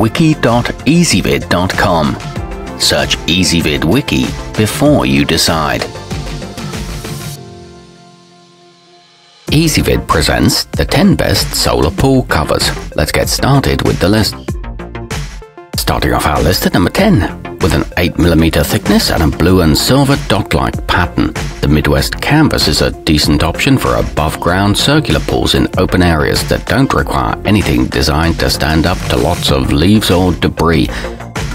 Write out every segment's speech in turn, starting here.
wiki.ezvid.com. Search Ezvid Wiki before you decide. Ezvid presents the 10 best solar pool covers. Let's get started with the list. Starting off our list at number 10. With an 8mm thickness and a blue and silver dot-like pattern, the Midwest canvas is a decent option for above-ground circular pools in open areas that don't require anything designed to stand up to lots of leaves or debris.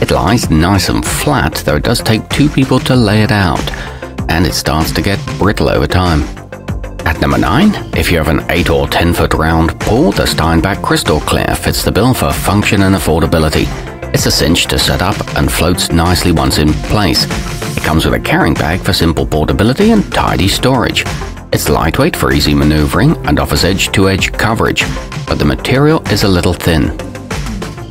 It lies nice and flat, though it does take 2 people to lay it out, and it starts to get brittle over time. At number 9, if you have an 8 or 10 foot round pool, the Steinbach Crystal Clear fits the bill for function and affordability. It's a cinch to set up and floats nicely once in place. It comes with a carrying bag for simple portability and tidy storage. It's lightweight for easy maneuvering and offers edge-to-edge coverage, but the material is a little thin.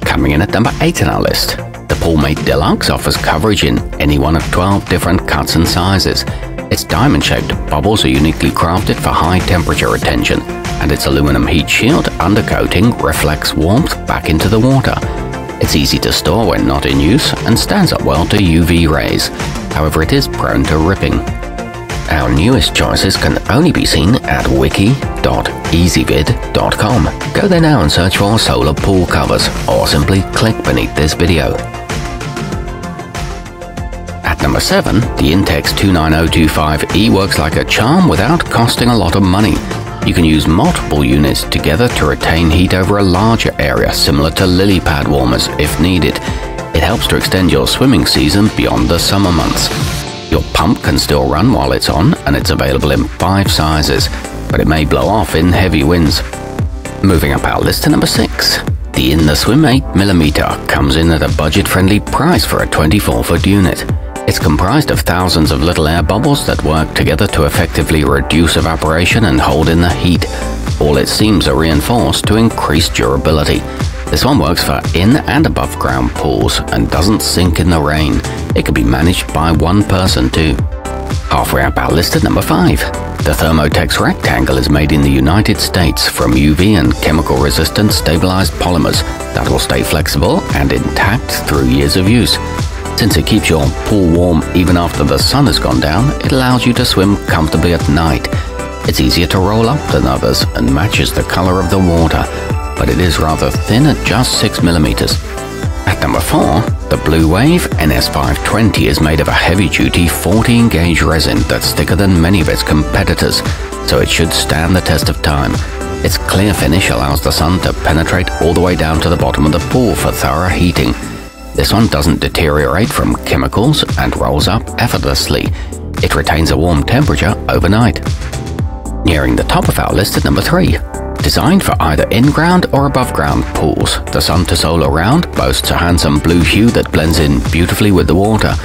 Coming in at number 8 on our list, the Poolmate Deluxe offers coverage in any one of 12 different cuts and sizes. Its diamond-shaped bubbles are uniquely crafted for high temperature retention, and its aluminum heat shield undercoating reflects warmth back into the water. It's easy to store when not in use and stands up well to UV rays. However, it is prone to ripping. Our newest choices can only be seen at wiki.ezvid.com. Go there now and search for solar pool covers, or simply click beneath this video. At number 7, the Intex 29025E works like a charm without costing a lot of money. You can use multiple units together to retain heat over a larger area, similar to lily pad warmers if needed. It helps to extend your swimming season beyond the summer months. Your pump can still run while it's on, and it's available in 5 sizes, but it may blow off in heavy winds. Moving up our list to number 6. The In The Swim 8mm comes in at a budget-friendly price for a 24-foot unit. It's comprised of thousands of little air bubbles that work together to effectively reduce evaporation and hold in the heat. All its seams are reinforced to increase durability. This one works for in and above ground pools and doesn't sink in the rain. It can be managed by one person too. Halfway up our list at number 5. The thermo-tex rectangle is made in the United States from UV and chemical resistant stabilized polymers that will stay flexible and intact through years of use. Since it keeps your pool warm even after the sun has gone down, it allows you to swim comfortably at night. It's easier to roll up than others and matches the color of the water, but it is rather thin at just 6mm. At number 4, the Blue Wave NS520 is made of a heavy-duty 14-gauge resin that's thicker than many of its competitors, so it should stand the test of time. Its clear finish allows the sun to penetrate all the way down to the bottom of the pool for thorough heating. This one doesn't deteriorate from chemicals and rolls up effortlessly. It retains a warm temperature overnight. Nearing the top of our list at number 3. Designed for either in-ground or above-ground pools, the Sun to Solar Round boasts a handsome blue hue that blends in beautifully with the water.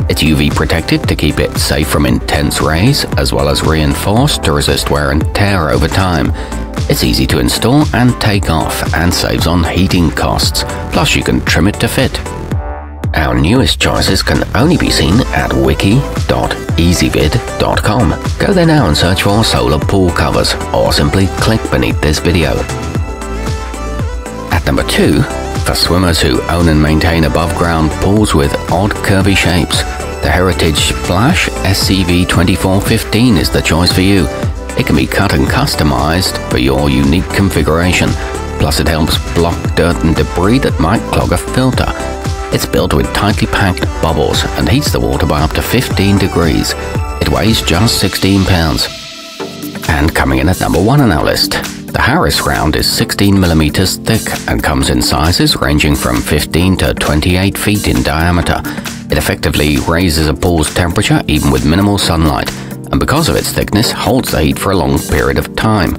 It's UV protected to keep it safe from intense rays, as well as reinforced to resist wear and tear over time. It's easy to install and take off, and saves on heating costs, plus you can trim it to fit. Our newest choices can only be seen at wiki.ezvid.com. Go there now and search for solar pool covers, or simply click beneath this video. At number 2, for swimmers who own and maintain above-ground pools with odd curvy shapes, the Heritage Splash SCV2415 is the choice for you. It can be cut and customized for your unique configuration, plus it helps block dirt and debris that might clog a filter. It's built with tightly packed bubbles and heats the water by up to 15 degrees. It weighs just 16 pounds. And coming in at number 1 on our list, the Harris Round is 16mm thick and comes in sizes ranging from 15 to 28 feet in diameter. It effectively raises a pool's temperature even with minimal sunlight, and because of its thickness, holds the heat for a long period of time.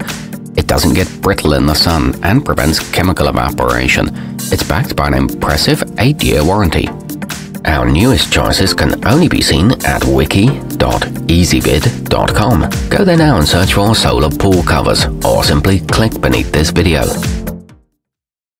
It doesn't get brittle in the sun and prevents chemical evaporation. It's backed by an impressive 8-year warranty. Our newest choices can only be seen at wiki.ezvid.com. Go there now and search for solar pool covers, or simply click beneath this video.